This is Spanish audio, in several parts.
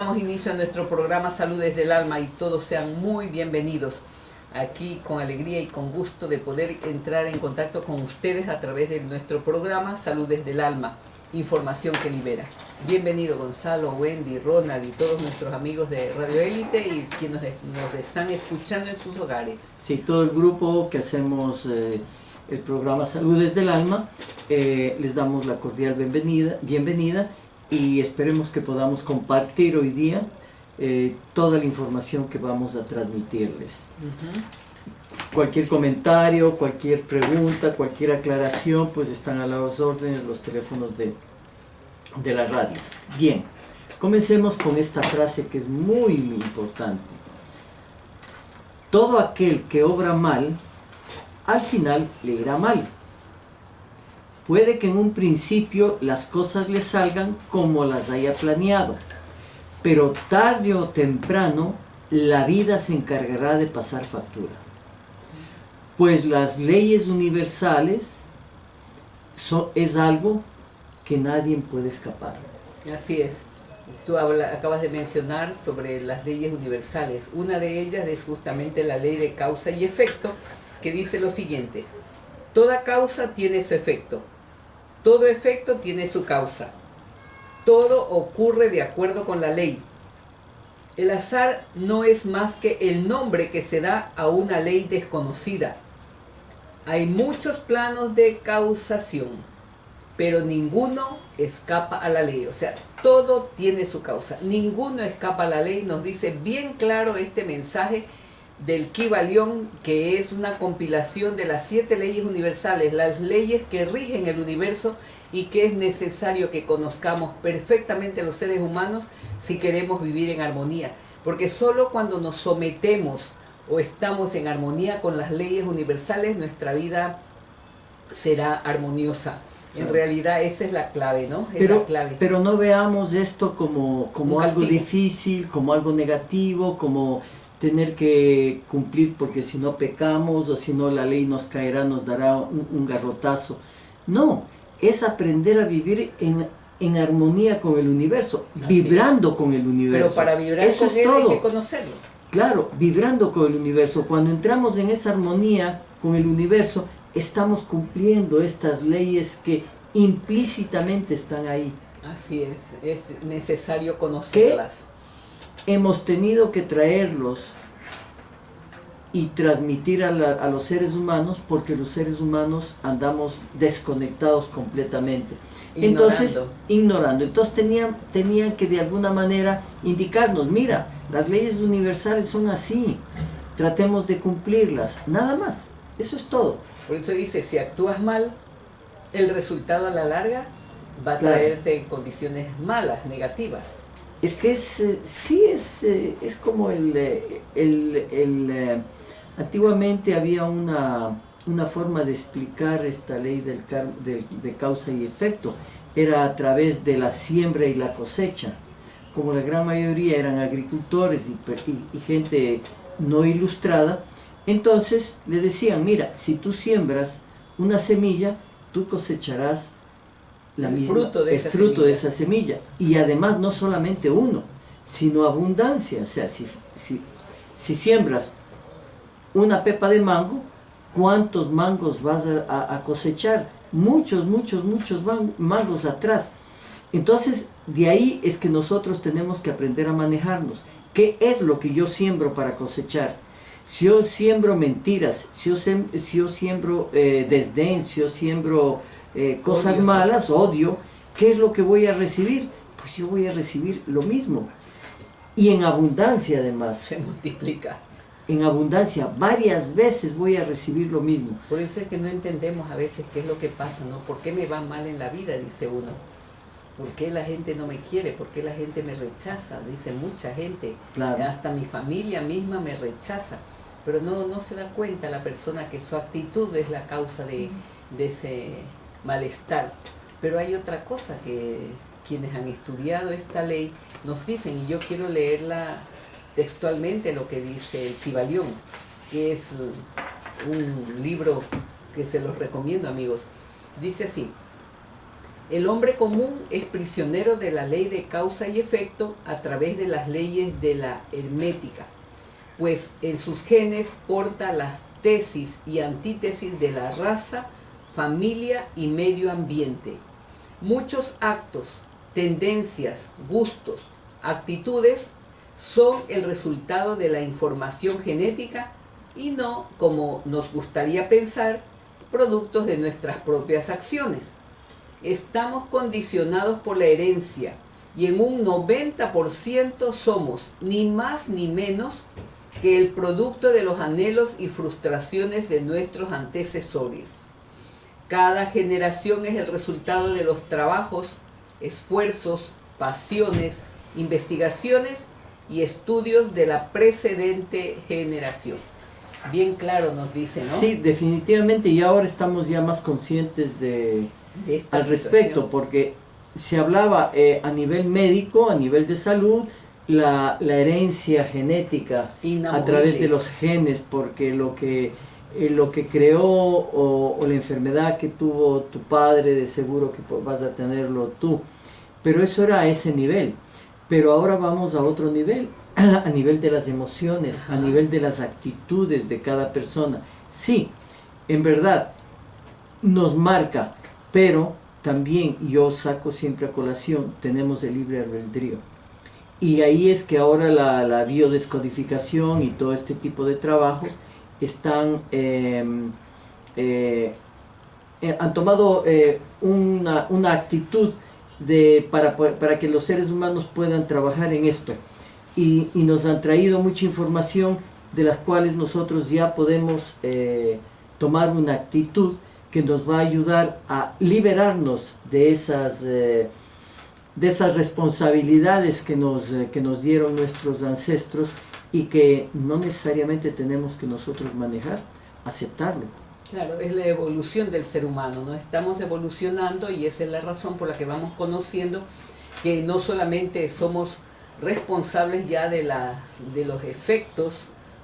Damos inicio a nuestro programa Salud desde el Alma y todos sean muy bienvenidos. Aquí con alegría y con gusto de poder entrar en contacto con ustedes a través de nuestro programa Salud desde el Alma, información que libera. Bienvenido Gonzalo, Wendy, Ronald y todos nuestros amigos de Radio Élite y quienes nos están escuchando en sus hogares. Sí, todo el grupo que hacemos el programa Salud desde el Alma, les damos la cordial bienvenida y esperemos que podamos compartir hoy día toda la información que vamos a transmitirles. Cualquier comentario, cualquier pregunta, cualquier aclaración, pues están a las órdenes los teléfonos de la radio. Bien, comencemos con esta frase que es muy importante. Todo aquel que obra mal, al final le irá mal. Puede que en un principio las cosas le salgan como las haya planeado, pero tarde o temprano la vida se encargará de pasar factura. Pues las leyes universales es algo que nadie puede escapar. Así es. Tú acabas de mencionar sobre las leyes universales. Una de ellas es justamente la ley de causa y efecto, que dice lo siguiente: toda causa tiene su efecto, todo efecto tiene su causa, todo ocurre de acuerdo con la ley. El azar no es más que el nombre que se da a una ley desconocida. Hay muchos planos de causación, pero ninguno escapa a la ley. O sea, todo tiene su causa, ninguno escapa a la ley. Nos dice bien claro este mensaje del Kybalión, que es una compilación de las 7 leyes universales, las leyes que rigen el universo y que es necesario que conozcamos perfectamente los seres humanos si queremos vivir en armonía. Porque solo cuando nos sometemos o estamos en armonía con las leyes universales, nuestra vida será armoniosa. En realidad esa es la clave, ¿no? Pero no veamos esto como algo difícil, como algo negativo, como tener que cumplir porque si no pecamos o si no la ley nos caerá, nos dará un garrotazo. No, es aprender a vivir en armonía con el universo, vibrando con el universo. Pero para vibrar eso con es todo. Hay que conocerlo. Claro, vibrando con el universo. Cuando entramos en esa armonía con el universo, estamos cumpliendo estas leyes que implícitamente están ahí. Así es necesario conocerlas. Hemos tenido que traerlos y transmitir a los seres humanos porque los seres humanos andamos desconectados completamente. Ignorando. Entonces tenían que de alguna manera indicarnos, mira, las leyes universales son así, tratemos de cumplirlas, nada más, eso es todo. Por eso dice, si actúas mal, el resultado a la larga va a traerte condiciones malas, negativas. Es que es como antiguamente había una forma de explicar esta ley de causa y efecto, era a través de la siembra y la cosecha. Como la gran mayoría eran agricultores y gente no ilustrada, entonces le decían, mira, si tú siembras una semilla, tú cosecharás el fruto de esa semilla. Y además no solamente uno, sino abundancia. O sea, si siembras una pepa de mango, ¿cuántos mangos vas a cosechar? Muchos mangos atrás. Entonces, de ahí es que nosotros tenemos que aprender a manejarnos. ¿Qué es lo que yo siembro para cosechar? Si yo siembro mentiras, si yo siembro desdén, si yo siembro cosas malas, odio, ¿qué es lo que voy a recibir? Pues yo voy a recibir lo mismo. Y en abundancia además. Se multiplica. En abundancia, varias veces voy a recibir lo mismo. Por eso es que no entendemos a veces qué es lo que pasa, ¿no? ¿Por qué me va mal en la vida? Dice uno. ¿Por qué la gente no me quiere? ¿Por qué la gente me rechaza? Dice mucha gente. Claro. Hasta mi familia misma me rechaza. Pero no se da cuenta la persona que su actitud es la causa de ese malestar. Pero hay otra cosa que quienes han estudiado esta ley nos dicen, y yo quiero leerla textualmente, lo que dice el Kybalión, que es un libro que se los recomiendo, amigos. Dice así: El hombre común es prisionero de la ley de causa y efecto a través de las leyes de la hermética, pues en sus genes porta las tesis y antítesis de la raza, familia y medio ambiente. Muchos actos, tendencias, gustos, actitudes son el resultado de la información genética y no, como nos gustaría pensar, productos de nuestras propias acciones. Estamos condicionados por la herencia y en un 90% somos ni más ni menos que el producto de los anhelos y frustraciones de nuestros antecesores. Cada generación es el resultado de los trabajos, esfuerzos, pasiones, investigaciones y estudios de la precedente generación. Bien claro nos dice, ¿no? Sí, definitivamente, y ahora estamos ya más conscientes de esta al respecto, situación. Porque se hablaba a nivel médico, a nivel de salud, la herencia genética a través de los genes, porque lo que creó o la enfermedad que tuvo tu padre, de seguro que vas a tenerlo tú, pero eso era a ese nivel. Pero ahora vamos a otro nivel, a nivel de las emociones, a nivel de las actitudes de cada persona. Sí, en verdad, nos marca, pero también yo saco siempre a colación, tenemos el libre albedrío. Y ahí es que ahora la biodescodificación y todo este tipo de trabajos están, han tomado una actitud para que los seres humanos puedan trabajar en esto. Y nos han traído mucha información de las cuales nosotros ya podemos tomar una actitud que nos va a ayudar a liberarnos de esas responsabilidades que nos dieron nuestros ancestros y que no necesariamente tenemos que nosotros manejar, aceptarlo. Claro, es la evolución del ser humano, ¿no? Estamos evolucionando y esa es la razón por la que vamos conociendo que no solamente somos responsables ya de los efectos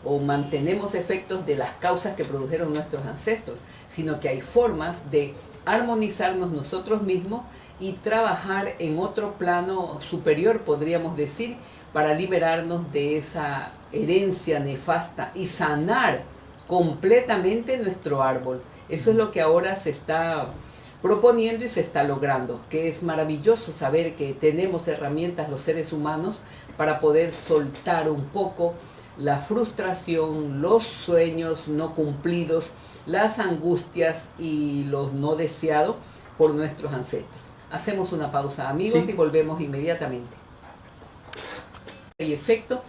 o mantenemos efectos de las causas que produjeron nuestros ancestros, sino que hay formas de armonizarnos nosotros mismos y trabajar en otro plano superior, podríamos decir, para liberarnos de esa herencia nefasta y sanar completamente nuestro árbol. Eso es lo que ahora se está proponiendo y se está logrando, que es maravilloso saber que tenemos herramientas los seres humanos para poder soltar un poco la frustración, los sueños no cumplidos, las angustias y los no deseados por nuestros ancestros. Hacemos una pausa, amigos, sí, y volvemos inmediatamente. Y efecto,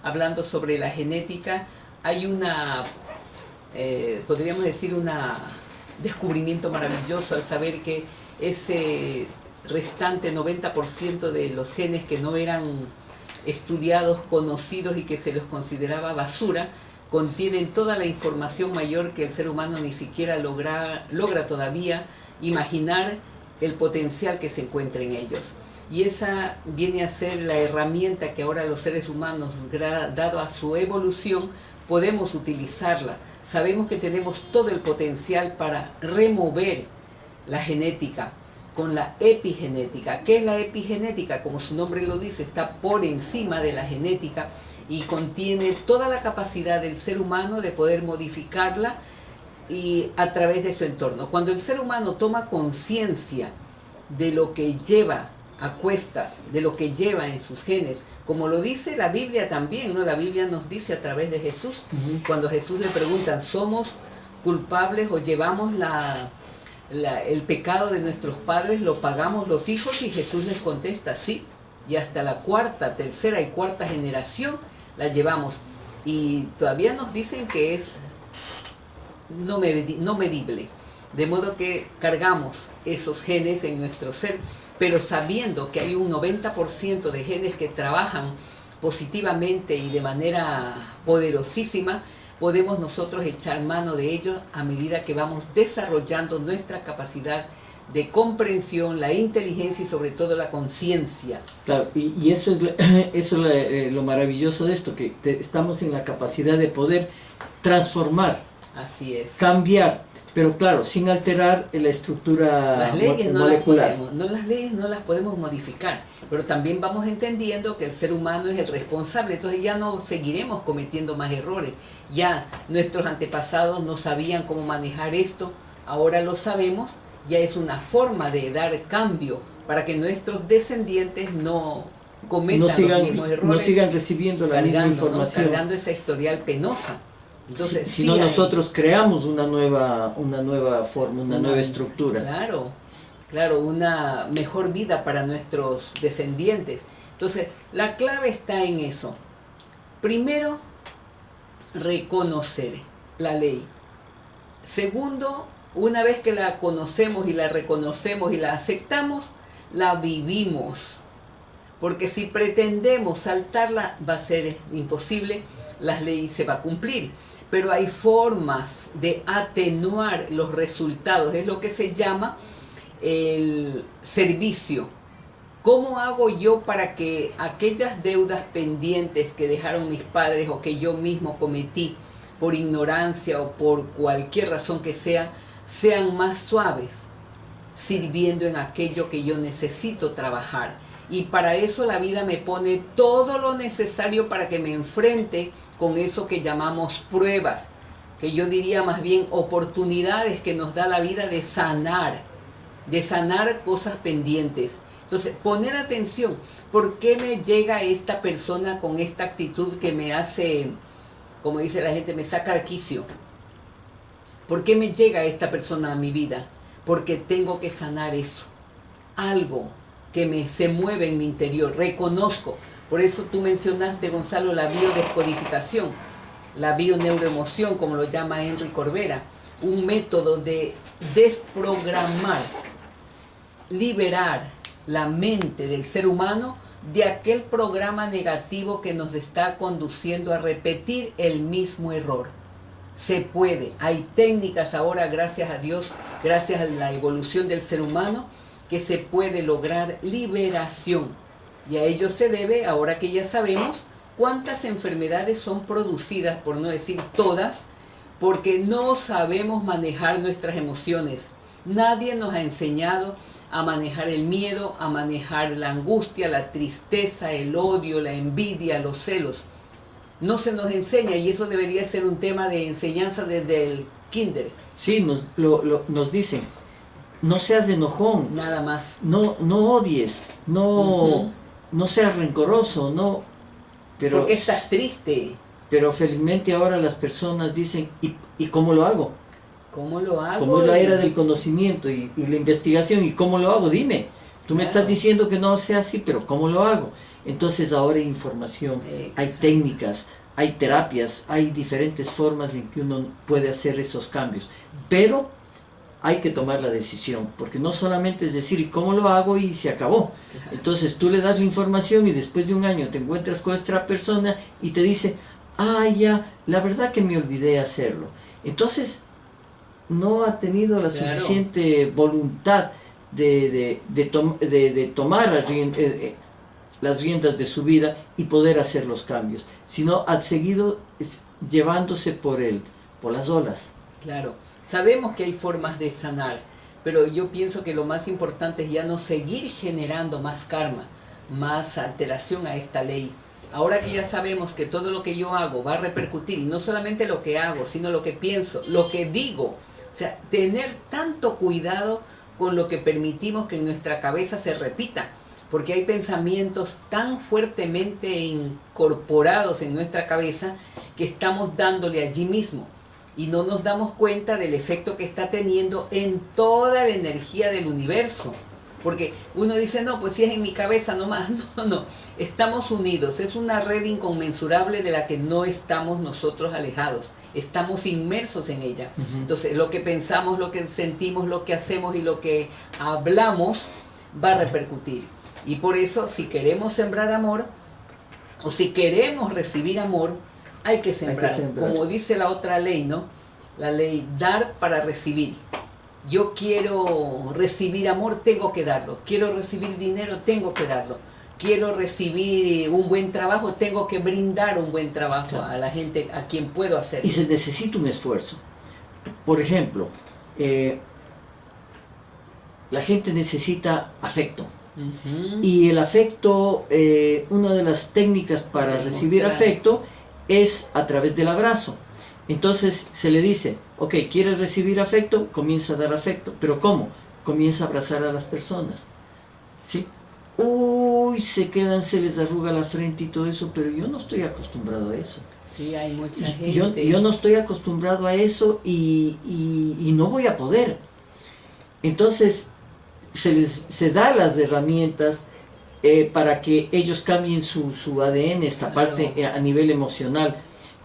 hablando sobre la genética, hay podríamos decir, un descubrimiento maravilloso al saber que ese restante 90% de los genes que no eran estudiados, conocidos y que se los consideraba basura, contienen toda la información mayor que el ser humano ni siquiera logra todavía imaginar el potencial que se encuentra en ellos. Y esa viene a ser la herramienta que ahora los seres humanos, dado a su evolución, podemos utilizarla. Sabemos que tenemos todo el potencial para remover la genética con la epigenética. ¿Qué es la epigenética? Como su nombre lo dice, está por encima de la genética y contiene toda la capacidad del ser humano de poder modificarla y a través de su entorno. Cuando el ser humano toma conciencia de lo que lleva a cuestas, de lo que lleva en sus genes, como lo dice la Biblia también, ¿no? La Biblia nos dice a través de Jesús, cuando a Jesús le preguntan, ¿somos culpables o llevamos el pecado de nuestros padres, lo pagamos los hijos? Y Jesús les contesta, sí, y hasta la cuarta, tercera y cuarta generación la llevamos. Y todavía nos dicen que es no medible, de modo que cargamos esos genes en nuestro ser, pero sabiendo que hay un 90% de genes que trabajan positivamente y de manera poderosísima, podemos nosotros echar mano de ellos a medida que vamos desarrollando nuestra capacidad de comprensión, la inteligencia y sobre todo la conciencia. Claro, y eso es lo maravilloso de esto, que estamos en la capacidad de poder transformar, así es, cambiar, pero claro, sin alterar la estructura Las leyes molecular. las leyes no las podemos modificar, pero también vamos entendiendo que el ser humano es el responsable, entonces ya no seguiremos cometiendo más errores. Ya nuestros antepasados no sabían cómo manejar esto, ahora lo sabemos, ya es una forma de dar cambio para que nuestros descendientes no cometan los mismos errores. No sigan recibiendo la misma información. Cargando esa historial penosa. Entonces, si no, nosotros creamos una nueva forma, una nueva estructura. Claro, una mejor vida para nuestros descendientes. Entonces, la clave está en eso. Primero, reconocer la ley. Segundo, una vez que la conocemos y la reconocemos y la aceptamos, la vivimos. Porque si pretendemos saltarla, va a ser imposible, las leyes se va a cumplir. Pero hay formas de atenuar los resultados, es lo que se llama el servicio. ¿Cómo hago yo para que aquellas deudas pendientes que dejaron mis padres o que yo mismo cometí por ignorancia o por cualquier razón que sea, sean más suaves, sirviendo en aquello que yo necesito trabajar? Y para eso la vida me pone todo lo necesario para que me enfrente con eso que llamamos pruebas, que yo diría más bien oportunidades que nos da la vida de sanar cosas pendientes. Entonces, poner atención, ¿por qué me llega esta persona con esta actitud que me hace, como dice la gente, me saca de quicio? ¿Por qué me llega esta persona a mi vida? Porque tengo que sanar eso, algo que se mueve en mi interior, reconozco. Por eso tú mencionaste, Gonzalo, la biodescodificación, la bioneuroemoción, como lo llama Henry Corbera, un método de desprogramar, liberar la mente del ser humano de aquel programa negativo que nos está conduciendo a repetir el mismo error. Se puede, hay técnicas ahora, gracias a Dios, gracias a la evolución del ser humano, que se puede lograr liberación. Y a ello se debe, ahora que ya sabemos, cuántas enfermedades son producidas, por no decir todas, porque no sabemos manejar nuestras emociones. Nadie nos ha enseñado a manejar el miedo, a manejar la angustia, la tristeza, el odio, la envidia, los celos. No se nos enseña, y eso debería ser un tema de enseñanza desde el kinder. Sí, nos dicen, no seas enojón. Nada más. No odies, no seas rencoroso, no. Pero, ¿por qué estás triste? Pero felizmente ahora las personas dicen, ¿y cómo lo hago? ¿Cómo lo hago? Como es la era del conocimiento y la investigación, ¿y cómo lo hago? Dime, tú me estás diciendo que no sea así, pero ¿cómo lo hago? Entonces ahora hay información, hay técnicas, hay terapias, hay diferentes formas en que uno puede hacer esos cambios, pero hay que tomar la decisión, porque no solamente es decir, ¿y cómo lo hago? Y se acabó. Entonces tú le das la información y después de un año te encuentras con esta persona y te dice, ya, la verdad que me olvidé hacerlo. Entonces no ha tenido la suficiente voluntad de tomar las riendas de su vida y poder hacer los cambios, sino ha seguido llevándose por las olas. Claro, sabemos que hay formas de sanar, pero yo pienso que lo más importante es ya no seguir generando más karma, más alteración a esta ley. Ahora que ya sabemos que todo lo que yo hago va a repercutir, y no solamente lo que hago, sino lo que pienso, lo que digo. O sea, tener tanto cuidado con lo que permitimos que en nuestra cabeza se repita, porque hay pensamientos tan fuertemente incorporados en nuestra cabeza que estamos dándole allí mismo y no nos damos cuenta del efecto que está teniendo en toda la energía del universo. Porque uno dice, no, pues si es en mi cabeza nomás. No, estamos unidos, es una red inconmensurable de la que no estamos nosotros alejados, estamos inmersos en ella. Entonces lo que pensamos, lo que sentimos, lo que hacemos y lo que hablamos va a repercutir. Y por eso, si queremos sembrar amor, o si queremos recibir amor, hay que sembrar. Como dice la otra ley, ¿no? La ley dar para recibir. Yo quiero recibir amor, tengo que darlo. Quiero recibir dinero, tengo que darlo. Quiero recibir un buen trabajo, tengo que brindar un buen trabajo a la gente a quien puedo hacer. Y se necesita un esfuerzo. Por ejemplo, La gente necesita afecto. Ujú. Y el afecto, una de las técnicas para recibir afecto es a través del abrazo. Entonces se le dice, ok, ¿quieres recibir afecto? Comienza a dar afecto. ¿Pero cómo? Comienza a abrazar a las personas. ¿Sí? Uy, se quedan, se les arruga la frente y todo eso, pero yo no estoy acostumbrado a eso. Sí, hay mucha Yo gente. no estoy acostumbrado a eso y no voy a poder. Entonces se da las herramientas para que ellos cambien su ADN, esta Claro. parte a nivel emocional,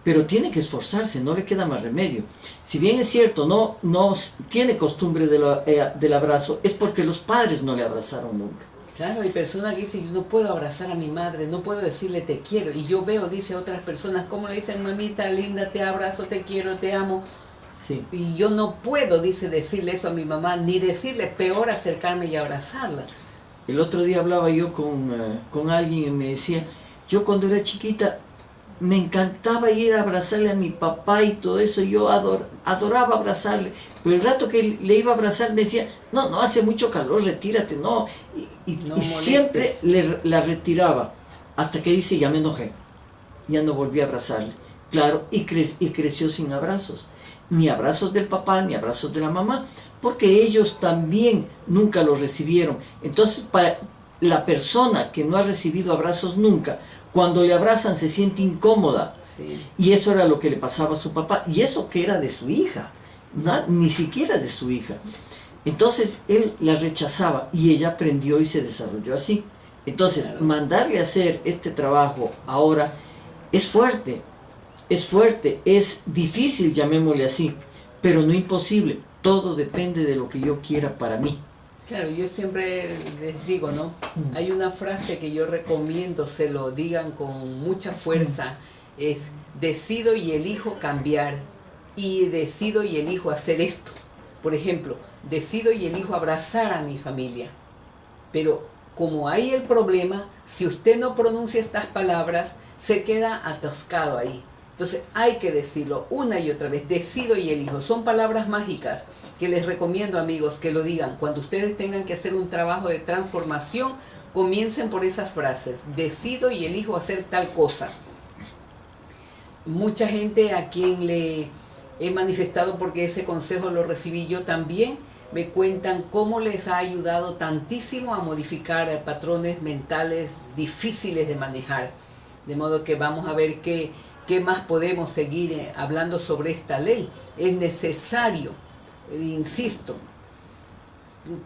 pero tiene que esforzarse, no le queda más remedio. Si bien es cierto, no tiene costumbre del abrazo, es porque los padres no le abrazaron nunca. Claro, hay personas que dicen, yo no puedo abrazar a mi madre, no puedo decirle te quiero. Y yo veo, dice otras personas, cómo le dicen, mamita linda, te abrazo, te quiero, te amo. Sí. Y yo no puedo, dice, decirle eso a mi mamá, ni decirle, peor acercarme y abrazarla. El otro día hablaba yo con alguien y me decía, yo cuando era chiquita me encantaba ir a abrazarle a mi papá y todo eso, yo adoraba abrazarle, pero el rato que le iba a abrazar me decía, no hace mucho calor, retírate, no, No y siempre la retiraba, hasta que dice, ya me enojé, ya no volví a abrazarle, claro, y creció sin abrazos, ni abrazos del papá, ni abrazos de la mamá, porque ellos también nunca los recibieron. Entonces, para la persona que no ha recibido abrazos nunca, cuando le abrazan se siente incómoda. Sí. Y eso era lo que le pasaba a su papá. Y eso que era de su hija, ni siquiera de su hija. Entonces él la rechazaba y ella aprendió y se desarrolló así. Entonces, Claro. mandarle a hacer este trabajo ahora es fuerte, es difícil, llamémosle así, pero no imposible. Todo depende de lo que yo quiera para mí. Claro, yo siempre les digo, ¿no? Hay una frase que yo recomiendo, se lo digan con mucha fuerza, es decido y elijo cambiar y decido y elijo hacer esto. Por ejemplo, decido y elijo abrazar a mi familia, pero como hay el problema, si usted no pronuncia estas palabras, se queda atascado ahí. Entonces hay que decirlo una y otra vez, decido y elijo. Son palabras mágicas que les recomiendo, amigos, que lo digan. Cuando ustedes tengan que hacer un trabajo de transformación, comiencen por esas frases. Decido y elijo hacer tal cosa. Mucha gente a quien le he manifestado, porque ese consejo lo recibí yo también, me cuentan cómo les ha ayudado tantísimo a modificar patrones mentales difíciles de manejar. De modo que vamos a ver qué más podemos seguir hablando sobre esta ley. Es necesario, insisto,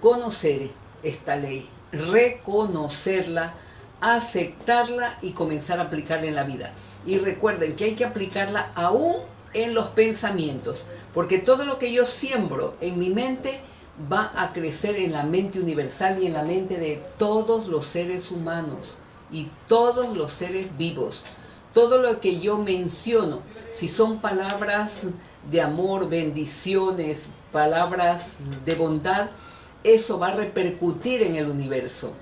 conocer esta ley, reconocerla, aceptarla y comenzar a aplicarla en la vida. Y recuerden que hay que aplicarla aún en los pensamientos, porque todo lo que yo siembro en mi mente va a crecer en la mente universal y en la mente de todos los seres humanos y todos los seres vivos. Todo lo que yo menciono, si son palabras de amor, bendiciones, palabras de bondad, eso va a repercutir en el universo,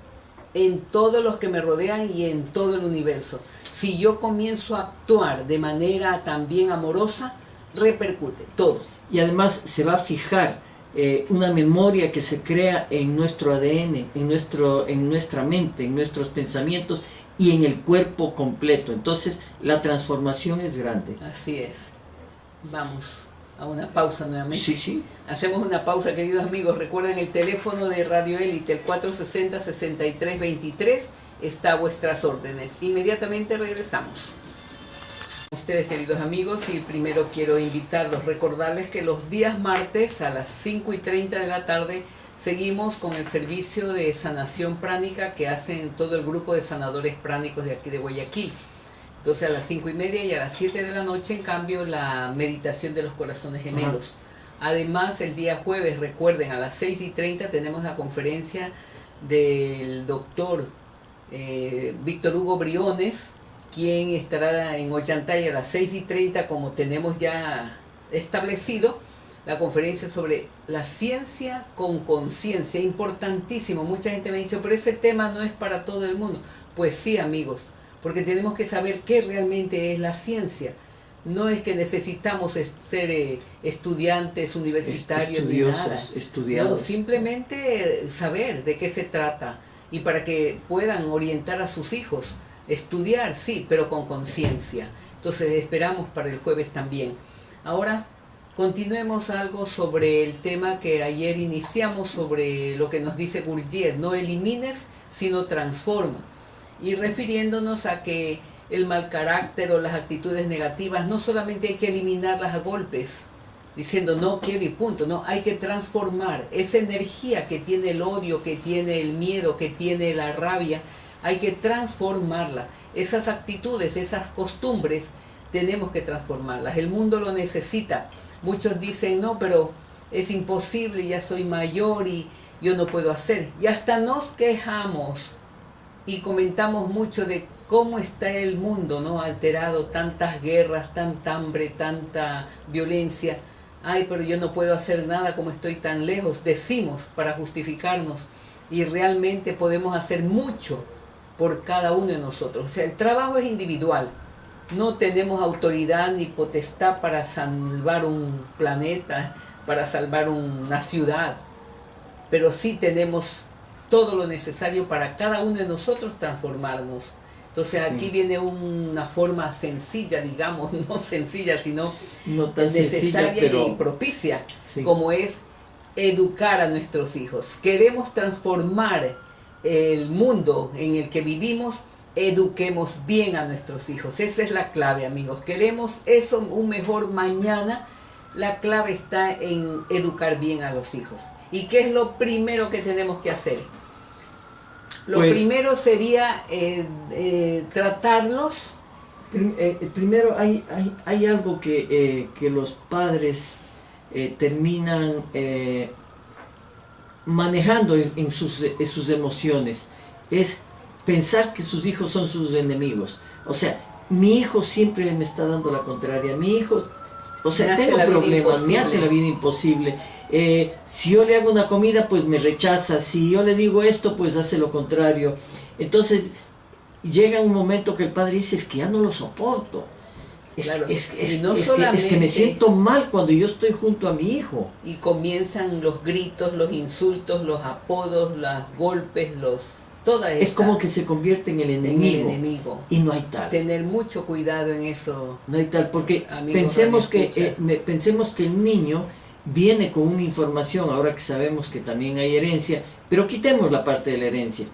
en todos los que me rodean y en todo el universo. Si yo comienzo a actuar de manera también amorosa, repercute todo. Y además se va a fijar una memoria que se crea en nuestro ADN, en nuestra mente, en nuestros pensamientos y en el cuerpo completo. Entonces la transformación es grande. Así es. Vamos a una pausa nuevamente. Sí. Hacemos una pausa, queridos amigos. Recuerden el teléfono de Radio Élite, el 460-6323, está a vuestras órdenes. Inmediatamente regresamos. Ustedes, queridos amigos, y primero quiero invitarlos, recordarles que los días martes a las 5:30 de la tarde seguimos con el servicio de sanación pránica que hacen todo el grupo de sanadores pránicos de aquí de Guayaquil. Entonces a las 5:30 y a las 7 de la noche, en cambio, la meditación de los corazones gemelos. Además, el día jueves, recuerden, a las 6:30 tenemos la conferencia del doctor Víctor Hugo Briones, quien estará en Ollantay a las 6:30, como tenemos ya establecido, la conferencia sobre la ciencia con conciencia. Importantísimo. Mucha gente me ha dicho, pero ese tema no es para todo el mundo. Pues sí, amigos, porque tenemos que saber qué realmente es la ciencia. No es que necesitamos ser estudiantes universitarios ni nada. Estudiados. No, simplemente saber de qué se trata y para que puedan orientar a sus hijos. Estudiar, sí, pero con conciencia. Entonces esperamos para el jueves también. Ahora continuemos algo sobre el tema que ayer iniciamos, sobre lo que nos dice Gurdjieff: no elimines, sino transforma. Y refiriéndonos a que el mal carácter o las actitudes negativas no solamente hay que eliminarlas a golpes, diciendo no quiero y punto, no, hay que transformar esa energía que tiene el odio, que tiene el miedo, que tiene la rabia, hay que transformarla. Esas actitudes, esas costumbres, tenemos que transformarlas. El mundo lo necesita. Muchos dicen, no, pero es imposible, ya soy mayor y yo no puedo hacer. Y hasta nos quejamos y comentamos mucho de cómo está el mundo, ¿no? Alterado, tantas guerras, tanta hambre, tanta violencia. Ay, pero yo no puedo hacer nada como estoy tan lejos. Decimos para justificarnos, y realmente podemos hacer mucho por cada uno de nosotros. O sea, el trabajo es individual. No tenemos autoridad ni potestad para salvar un planeta, para salvar una ciudad, pero sí tenemos todo lo necesario para cada uno de nosotros transformarnos. Entonces aquí viene una forma sencilla, digamos, no sencilla, sino no tan necesaria, sencilla, pero y propicia, sí, como es educar a nuestros hijos. Queremos transformar el mundo en el que vivimos, eduquemos bien a nuestros hijos. Esa es la clave, amigos. Queremos eso, un mejor mañana. La clave está en educar bien a los hijos. ¿Y qué es lo primero que tenemos que hacer? Lo primero sería tratarlos. Primero hay algo que los padres terminan manejando en sus emociones. Es pensar que sus hijos son sus enemigos. O sea, mi hijo siempre me está dando la contraria. Mi hijo, o sea, tengo problemas, me hace la vida imposible. Si yo le hago una comida, pues me rechaza. Si yo le digo esto, pues hace lo contrario. Entonces llega un momento que el padre dice, es que ya no lo soporto. Es que me siento mal cuando yo estoy junto a mi hijo. Y comienzan los gritos, los insultos, los apodos, los golpes, es como que se convierte en el enemigo. Y no hay tal. Tener mucho cuidado en eso. No hay tal, porque pensemos que el niño viene con una información, ahora que sabemos que también hay herencia, pero quitemos la parte de la herencia.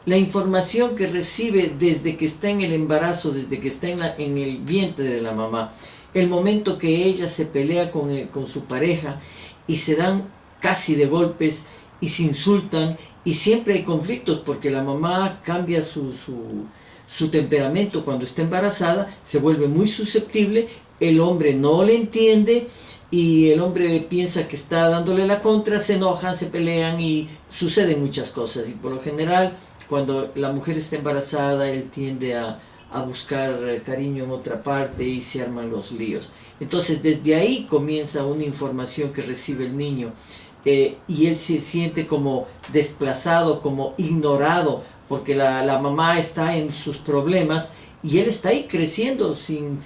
La información que recibe desde que está en el embarazo, desde que está en el vientre de la mamá, el momento que ella se pelea con su pareja y se dan casi de golpes y se insultan, y siempre hay conflictos porque la mamá cambia su temperamento cuando está embarazada, se vuelve muy susceptible, el hombre no le entiende y el hombre piensa que está dándole la contra, se enojan, se pelean y suceden muchas cosas. Y por lo general, cuando la mujer está embarazada, él tiende a buscar cariño en otra parte y se arman los líos. Entonces desde ahí comienza una información que recibe el niño. Y él se siente como desplazado, como ignorado, porque la mamá está en sus problemas y él está ahí creciendo sin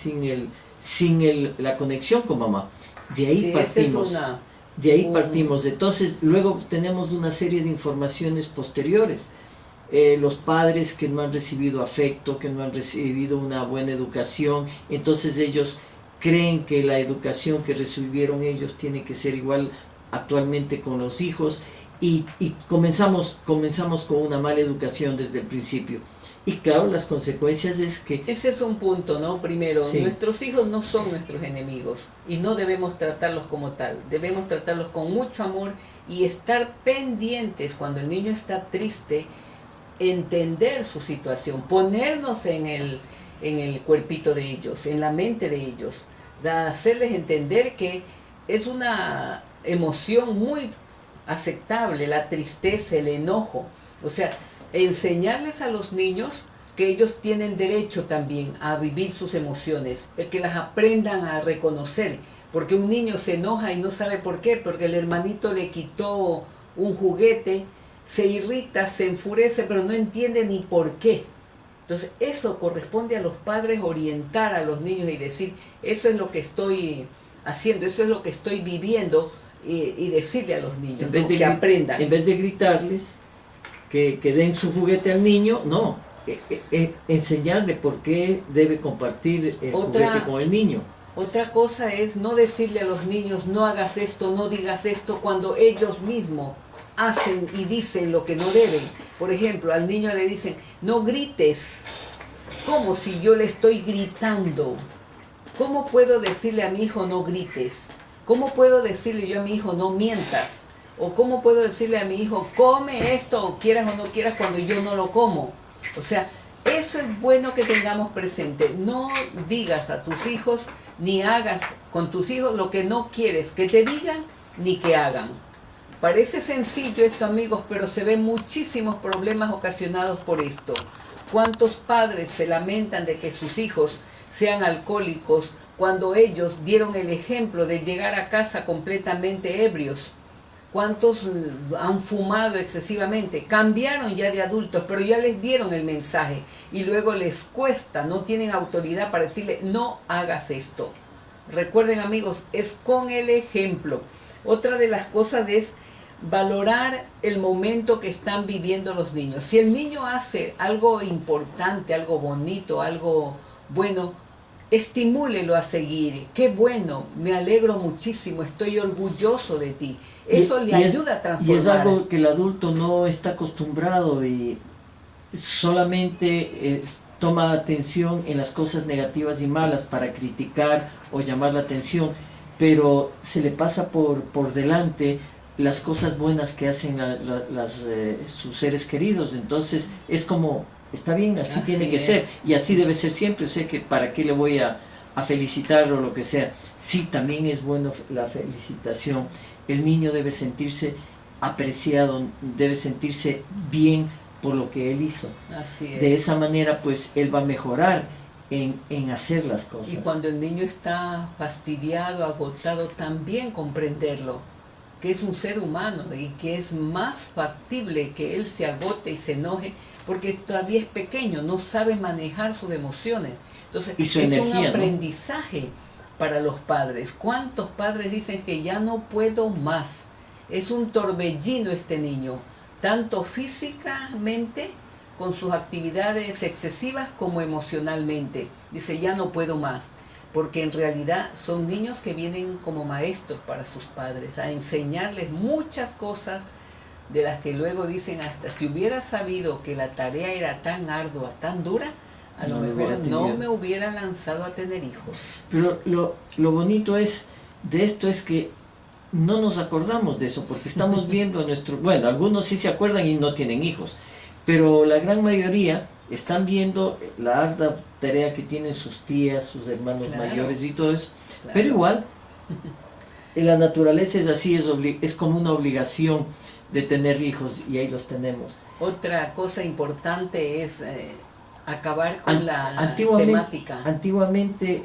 la conexión con mamá. De ahí partimos. De ahí partimos. Entonces luego tenemos una serie de informaciones posteriores. Los padres que no han recibido afecto, que no han recibido una buena educación, entonces ellos creen que la educación que recibieron ellos tiene que ser igual actualmente con los hijos y comenzamos con una mala educación desde el principio. Y claro, las consecuencias es que... Ese es un punto, ¿no? Primero, nuestros hijos no son nuestros enemigos y no debemos tratarlos como tal. Debemos tratarlos con mucho amor y estar pendientes cuando el niño está triste, entender su situación, ponernos en el cuerpito de ellos, en la mente de ellos, hacerles entender que es una emoción muy aceptable, la tristeza, el enojo. O sea, enseñarles a los niños que ellos tienen derecho también a vivir sus emociones, que las aprendan a reconocer, porque un niño se enoja y no sabe por qué, porque el hermanito le quitó un juguete, se irrita, se enfurece, pero no entiende ni por qué. Entonces eso corresponde a los padres, orientar a los niños y decir, eso es lo que estoy haciendo, eso es lo que estoy viviendo, y decirle a los niños, en vez ¿no? de Que aprendan. En vez de gritarles que den su juguete al niño, no, enseñarle por qué debe compartir el juguete con el niño. Otra cosa es no decirle a los niños, no hagas esto, no digas esto, cuando ellos mismos hacen y dicen lo que no deben. Por ejemplo, al niño le dicen, no grites, como si yo le estoy gritando. ¿Cómo puedo decirle a mi hijo no grites? ¿Cómo puedo decirle yo a mi hijo no mientas? ¿O cómo puedo decirle a mi hijo come esto, quieras o no quieras, cuando yo no lo como? O sea, eso es bueno que tengamos presente. No digas a tus hijos ni hagas con tus hijos lo que no quieres que te digan ni que hagan. Parece sencillo esto, amigos, pero se ven muchísimos problemas ocasionados por esto. ¿Cuántos padres se lamentan de que sus hijos sean alcohólicos cuando ellos dieron el ejemplo de llegar a casa completamente ebrios? ¿Cuántos han fumado excesivamente? Cambiaron ya de adultos, pero ya les dieron el mensaje y luego les cuesta, no tienen autoridad para decirle no hagas esto. Recuerden, amigos, es con el ejemplo. Otra de las cosas es valorar el momento que están viviendo los niños. Si el niño hace algo importante, algo bonito, algo bueno, estimúlelo a seguir. Qué bueno, me alegro muchísimo, estoy orgulloso de ti. Eso le ayuda a transformar. Y es algo que el adulto no está acostumbrado y solamente toma atención en las cosas negativas y malas para criticar o llamar la atención, pero se le pasa por delante las cosas buenas que hacen sus seres queridos. Entonces es como, está bien, así tiene que ser, y así debe ser siempre. O sea, que para qué le voy a felicitar o lo que sea. Sí, también es bueno la felicitación. El niño debe sentirse apreciado, debe sentirse bien por lo que él hizo. Así es. De esa manera, pues, él va a mejorar en hacer las cosas. Y cuando el niño está fastidiado, agotado, también comprenderlo, que es un ser humano y que es más factible que él se agote y se enoje, porque todavía es pequeño, no sabe manejar sus emociones. Entonces, y su es energía, un aprendizaje, ¿no?, para los padres. ¿Cuántos padres dicen que ya no puedo más? Es un torbellino este niño, tanto físicamente con sus actividades excesivas como emocionalmente. Dice, ya no puedo más, porque en realidad son niños que vienen como maestros para sus padres, a enseñarles muchas cosas de las que luego dicen, hasta si hubiera sabido que la tarea era tan ardua, tan dura, a lo mejor no me hubiera lanzado a tener hijos. Pero lo bonito de esto es que no nos acordamos de eso, porque estamos viendo a nuestros, bueno, algunos sí se acuerdan y no tienen hijos, pero la gran mayoría están viendo la ardua tarea que tienen sus tías, sus hermanos mayores y todo eso. Pero igual, en la naturaleza es así, es como una obligación de tener hijos, y ahí los tenemos. Otra cosa importante es acabar con la temática. Antiguamente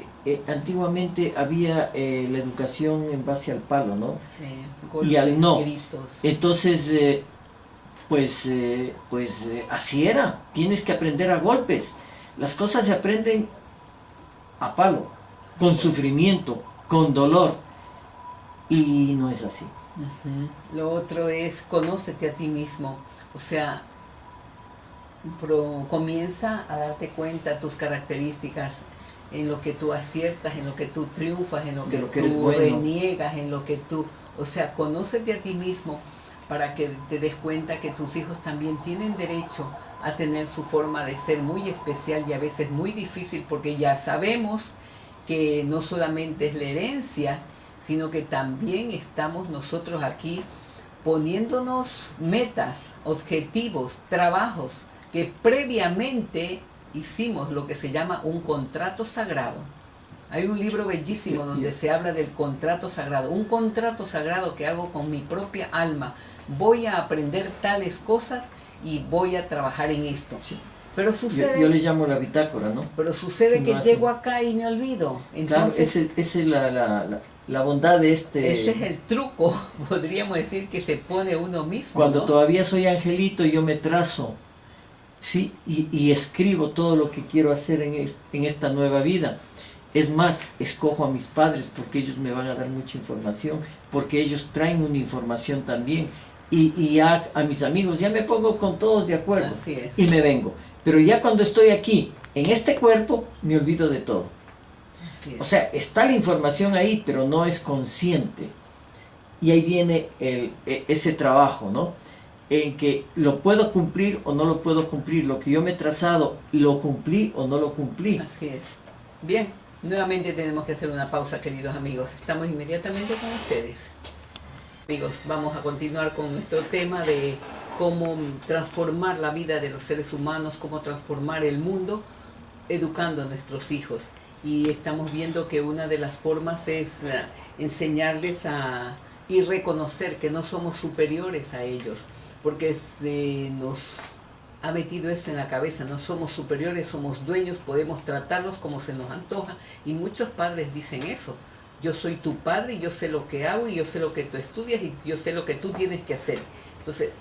había la educación en base al palo, ¿no? Sí, golpes, y al no. Gritos. Entonces, así era. Tienes que aprender a golpes. Las cosas se aprenden a palo, con sufrimiento, con dolor. Y no es así. Lo otro es conócete a ti mismo. O sea, comienza a darte cuenta tus características, en lo que tú aciertas, en lo que tú triunfas, en lo que tú reniegas, en lo que tú... O sea, conócete a ti mismo para que te des cuenta que tus hijos también tienen derecho a tener su forma de ser muy especial y a veces muy difícil, porque ya sabemos que no solamente es la herencia, sino que también estamos nosotros aquí poniéndonos metas, objetivos, trabajos que previamente hicimos, lo que se llama un contrato sagrado. Hay un libro bellísimo donde se habla del contrato sagrado, un contrato sagrado que hago con mi propia alma. Voy a aprender tales cosas y voy a trabajar en esto. Sí. Pero sucede... Yo le llamo la bitácora, ¿no? Pero sucede que llego acá y me olvido. Entonces, claro, esa es la bondad de este... Ese es el truco, podríamos decir, que se pone uno mismo, Cuando ¿no? todavía soy angelito, yo me trazo sí, y escribo todo lo que quiero hacer en esta nueva vida. Es más, escojo a mis padres porque ellos me van a dar mucha información, porque ellos traen una información también. Y ya a mis amigos ya me pongo con todos de acuerdo. Así es. Y me vengo. Pero ya cuando estoy aquí, en este cuerpo, me olvido de todo. Así es. O sea, está la información ahí, pero no es consciente. Y ahí viene ese trabajo, ¿no? En que lo puedo cumplir o no lo puedo cumplir. Lo que yo me he trazado, ¿lo cumplí o no lo cumplí? Así es. Bien, nuevamente tenemos que hacer una pausa, queridos amigos. Estamos inmediatamente con ustedes. Amigos, vamos a continuar con nuestro tema de cómo transformar la vida de los seres humanos, cómo transformar el mundo, educando a nuestros hijos. Y estamos viendo que una de las formas es enseñarles y reconocer que no somos superiores a ellos, porque se nos ha metido esto en la cabeza: no somos superiores, somos dueños, podemos tratarlos como se nos antoja, y muchos padres dicen eso: yo soy tu padre y yo sé lo que hago y yo sé lo que tú estudias y yo sé lo que tú tienes que hacer. Entonces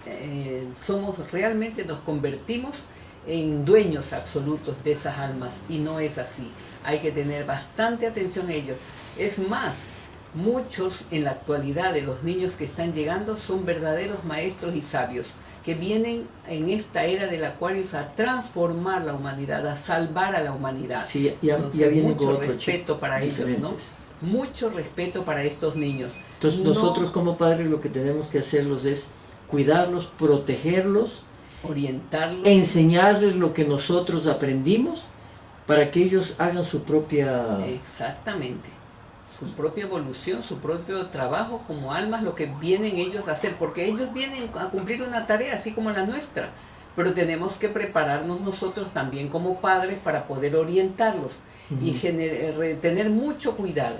realmente nos convertimos en dueños absolutos de esas almas, y no es así. Hay que tener bastante atención a ellos. Es más, muchos en la actualidad de los niños que están llegando son verdaderos maestros y sabios, que vienen en esta era del Aquarius a transformar la humanidad, a salvar a la humanidad. Sí, Entonces, ya viene mucho respeto para ellos, ¿no? Mucho respeto para estos niños. Entonces nosotros como padres lo que tenemos que hacerlos es cuidarlos, protegerlos, orientarlos, enseñarles lo que nosotros aprendimos para que ellos hagan su propia... Exactamente. Su propia evolución, su propio trabajo como almas, lo que vienen ellos a hacer, porque ellos vienen a cumplir una tarea así como la nuestra, pero tenemos que prepararnos nosotros también como padres para poder orientarlos y tener mucho cuidado.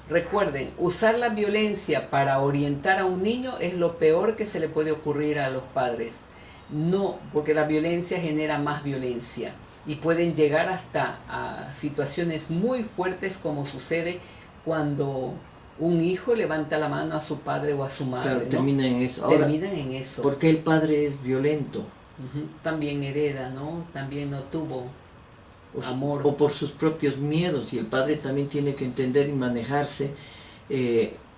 Recuerden, usar la violencia para orientar a un niño es lo peor que se le puede ocurrir a los padres. No, porque la violencia genera más violencia y pueden llegar hasta a situaciones muy fuertes, como sucede cuando un hijo levanta la mano a su padre o a su madre. Claro, ¿no? terminan en eso. Ahora, terminan en eso. Porque el padre es violento. También hereda, ¿no? También no tuvo amor. O por sus propios miedos, y el padre también tiene que entender y manejarse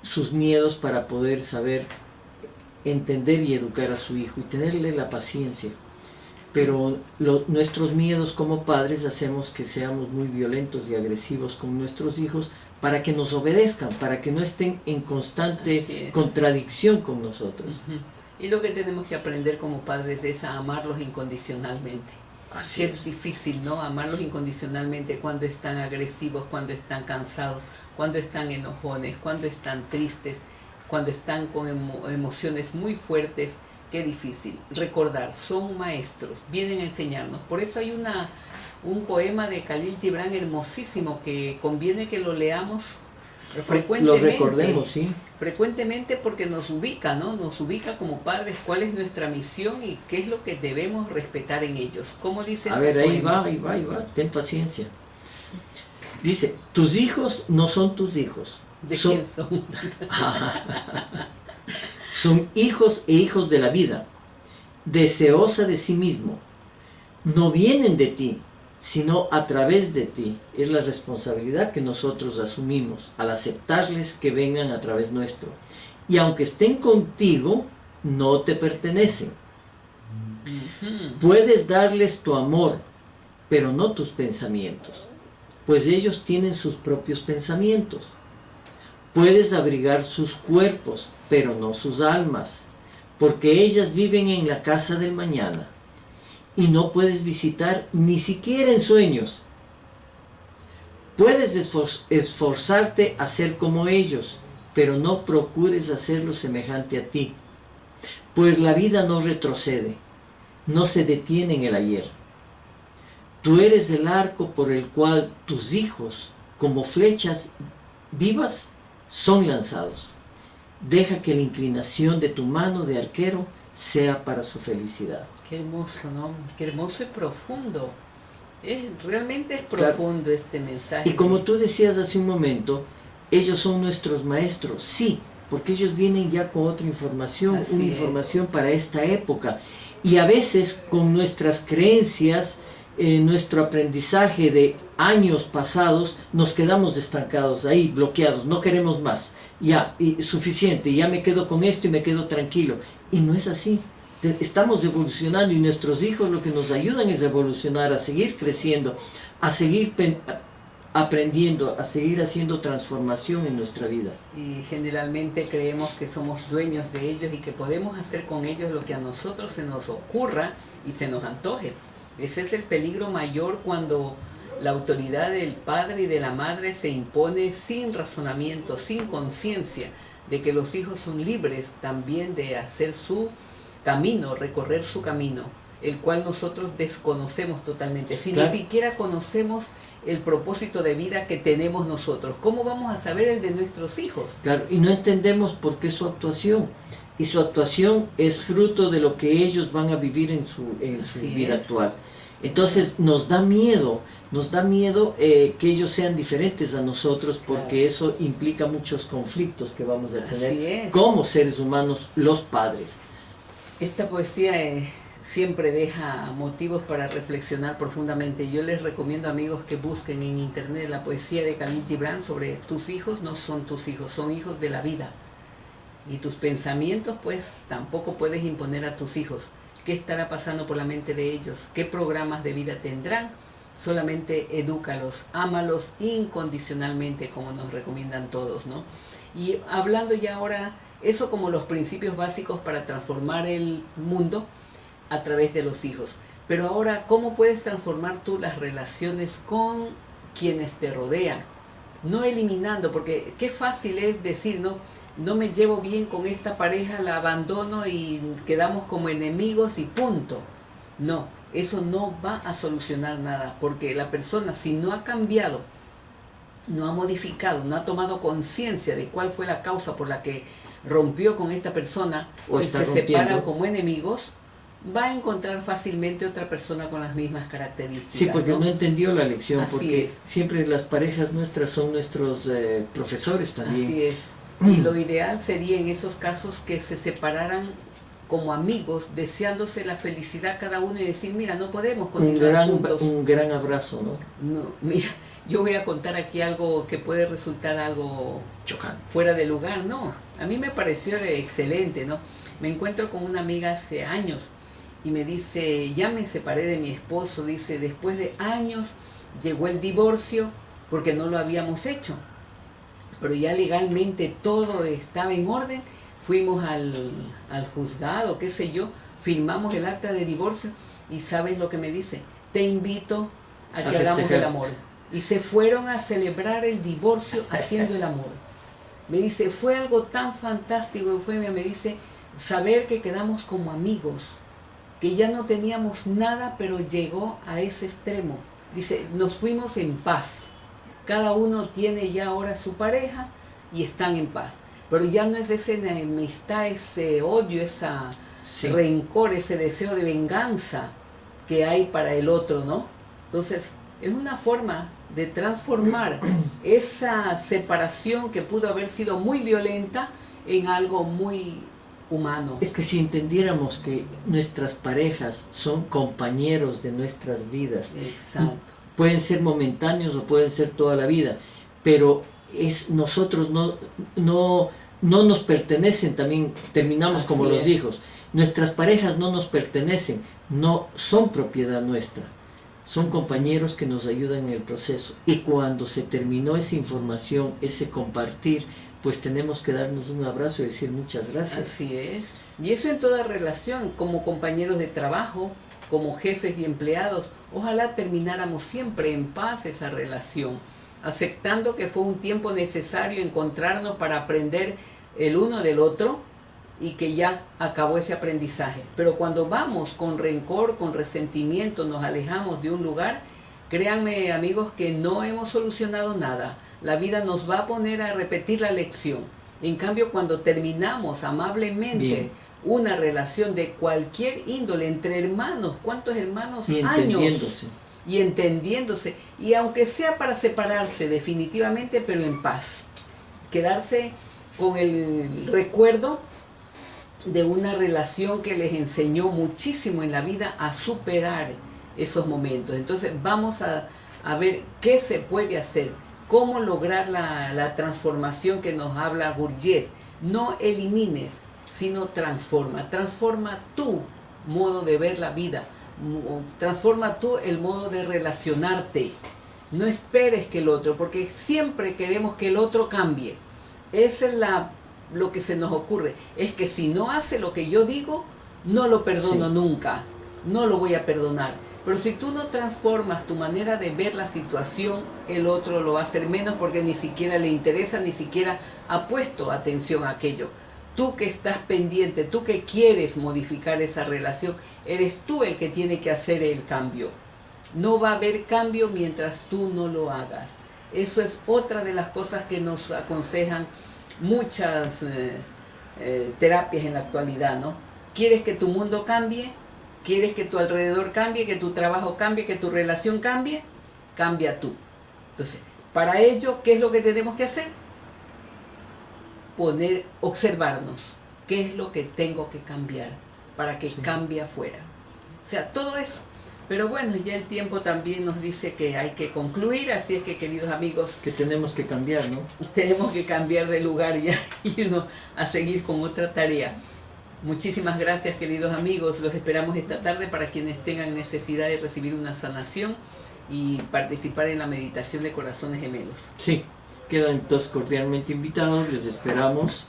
sus miedos para poder saber entender y educar a su hijo y tenerle la paciencia. Pero nuestros miedos como padres hacemos que seamos muy violentos y agresivos con nuestros hijos para que nos obedezcan, para que no estén en constante contradicción con nosotros. Y lo que tenemos que aprender como padres es a amarlos incondicionalmente. Así es difícil, ¿no? Amarlos incondicionalmente cuando están agresivos, cuando están cansados, cuando están enojones, cuando están tristes, cuando están con emociones muy fuertes. Qué difícil. Recordar, son maestros, vienen a enseñarnos. Por eso hay un poema de Khalil Gibran hermosísimo que conviene que lo leamos frecuentemente. Lo recordemos, sí. Frecuentemente, porque nos ubica, ¿no? Nos ubica como padres cuál es nuestra misión y qué es lo que debemos respetar en ellos. ¿Cómo dice ese poema? Ahí va, ten paciencia. Dice, tus hijos no son tus hijos. ¿De quién son? Son hijos e hijos de la vida, deseosa de sí mismo. No vienen de ti, sino a través de ti. Es la responsabilidad que nosotros asumimos al aceptarles que vengan a través nuestro. Y aunque estén contigo, no te pertenecen. Puedes darles tu amor, pero no tus pensamientos, pues ellos tienen sus propios pensamientos. Puedes abrigar sus cuerpos, pero no sus almas, porque ellas viven en la casa del mañana, y no puedes visitar ni siquiera en sueños. Puedes esforzarte a ser como ellos, pero no procures hacerlo semejante a ti, pues la vida no retrocede, no se detiene en el ayer. Tú eres el arco por el cual tus hijos, como flechas vivas, son lanzados. Deja que la inclinación de tu mano de arquero sea para su felicidad. Qué hermoso, ¿no? Qué hermoso y profundo. Realmente es profundo, claro. Este mensaje. Y como tú decías hace un momento, ellos son nuestros maestros, sí, porque ellos vienen ya con otra información, una información para esta época. Y a veces con nuestras creencias, nuestro aprendizaje de años pasados, nos quedamos estancados ahí, bloqueados, no queremos más, ya, y suficiente, ya me quedo con esto y me quedo tranquilo. Y no es así. Estamos evolucionando y nuestros hijos lo que nos ayudan es a evolucionar, a seguir creciendo, a seguir aprendiendo, a seguir haciendo transformación en nuestra vida. Y generalmente creemos que somos dueños de ellos y que podemos hacer con ellos lo que a nosotros se nos ocurra y se nos antoje. Ese es el peligro mayor cuando la autoridad del padre y de la madre se impone sin razonamiento, sin conciencia de que los hijos son libres también de hacer su camino, recorrer su camino, el cual nosotros desconocemos totalmente. Si Claro. ni siquiera conocemos el propósito de vida que tenemos nosotros, ¿cómo vamos a saber el de nuestros hijos? Claro, y no entendemos por qué su actuación. Y su actuación es fruto de lo que ellos van a vivir en su vida actual. Entonces nos da miedo que ellos sean diferentes a nosotros, porque eso implica muchos conflictos que vamos a tener como seres humanos, los padres. Esta poesía siempre deja motivos para reflexionar profundamente. Yo les recomiendo, amigos, que busquen en internet la poesía de Khalil Gibran sobre tus hijos no son tus hijos, son hijos de la vida. Y tus pensamientos, pues, tampoco puedes imponer a tus hijos. ¿Qué estará pasando por la mente de ellos? ¿Qué programas de vida tendrán? Solamente edúcalos, ámalos incondicionalmente, como nos recomiendan todos, ¿no? Y hablando ya ahora, eso como los principios básicos para transformar el mundo a través de los hijos. Pero ahora, ¿cómo puedes transformar tú las relaciones con quienes te rodean? No eliminando, porque qué fácil es decir, no me llevo bien con esta pareja, la abandono y quedamos como enemigos y punto. No, eso no va a solucionar nada, porque la persona, si no ha cambiado, no ha modificado, no ha tomado conciencia de cuál fue la causa por la que rompió con esta persona o se separan como enemigos, va a encontrar fácilmente otra persona con las mismas características. Sí, porque no entendió la lección, Así porque es. Siempre las parejas nuestras son nuestros profesores también. Así es. Y lo ideal sería en esos casos que se separaran como amigos, deseándose la felicidad cada uno y decir, mira, no podemos continuar juntos. Un gran abrazo, ¿no? No, mira, yo voy a contar aquí algo que puede resultar algo chocante, fuera de lugar. No, a mí me pareció excelente, ¿no? Me encuentro con una amiga hace años y me dice, ya me separé de mi esposo, dice, después de años llegó el divorcio porque no lo habíamos hecho, pero ya legalmente todo estaba en orden, fuimos al juzgado, qué sé yo, firmamos el acta de divorcio y ¿sabes lo que me dice? Te invito a que hagamos el amor. Y se fueron a celebrar el divorcio haciendo el amor. Me dice, fue algo tan fantástico, Eufemia, me dice, saber que quedamos como amigos, que ya no teníamos nada, pero llegó a ese extremo. Dice, nos fuimos en paz. Cada uno tiene ya ahora su pareja y están en paz. Pero ya no es esa enemistad, ese odio, ese rencor, ese deseo de venganza que hay para el otro, ¿no? Entonces, es una forma de transformar esa separación que pudo haber sido muy violenta en algo muy humano. Es que si entendiéramos que nuestras parejas son compañeros de nuestras vidas, exacto, pueden ser momentáneos o pueden ser toda la vida, pero nosotros no nos pertenecen, también terminamos como los hijos. Nuestras parejas no nos pertenecen, no son propiedad nuestra. Son compañeros que nos ayudan en el proceso. Y cuando se terminó esa información, ese compartir, pues tenemos que darnos un abrazo y decir muchas gracias. Así es. Y eso en toda relación, como compañeros de trabajo, como jefes y empleados. Ojalá termináramos siempre en paz esa relación, aceptando que fue un tiempo necesario encontrarnos para aprender el uno del otro y que ya acabó ese aprendizaje. Pero cuando vamos con rencor, con resentimiento, nos alejamos de un lugar, créanme, amigos, que no hemos solucionado nada. La vida nos va a poner a repetir la lección. En cambio, cuando terminamos amablemente una relación de cualquier índole entre hermanos, ¿cuántos hermanos? Y entendiéndose. Años. Y entendiéndose. Y aunque sea para separarse definitivamente, pero en paz. Quedarse con el recuerdo de una relación que les enseñó muchísimo en la vida a superar esos momentos. Entonces vamos a ver qué se puede hacer, cómo lograr la transformación que nos habla Gurdjieff. No elimines, sino transforma. Transforma tu modo de ver la vida, transforma tú el modo de relacionarte. No esperes que el otro, porque siempre queremos que el otro cambie. Esa es lo que se nos ocurre. Es que si no hace lo que yo digo, no lo perdono nunca. No lo voy a perdonar. Pero si tú no transformas tu manera de ver la situación, el otro lo va a hacer menos porque ni siquiera le interesa, ni siquiera ha puesto atención a aquello. Tú que estás pendiente, tú que quieres modificar esa relación, eres tú el que tiene que hacer el cambio. No va a haber cambio mientras tú no lo hagas. Eso es otra de las cosas que nos aconsejan muchas terapias en la actualidad, ¿no? ¿Quieres que tu mundo cambie? ¿Quieres que tu alrededor cambie? ¿Que tu trabajo cambie? ¿Que tu relación cambie? Cambia tú. Entonces, para ello, ¿qué es lo que tenemos que hacer? Observarnos. ¿Qué es lo que tengo que cambiar para que cambie afuera? O sea, todo eso. Pero bueno, ya el tiempo también nos dice que hay que concluir, así es que, queridos amigos, que tenemos que cambiar, ¿no? Tenemos que cambiar de lugar ya y uno a seguir con otra tarea. Muchísimas gracias, queridos amigos. Los esperamos esta tarde para quienes tengan necesidad de recibir una sanación y participar en la meditación de corazones gemelos. Sí, quedan todos cordialmente invitados. Les esperamos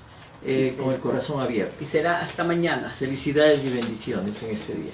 con el corazón abierto. Y será hasta mañana. Felicidades y bendiciones en este día.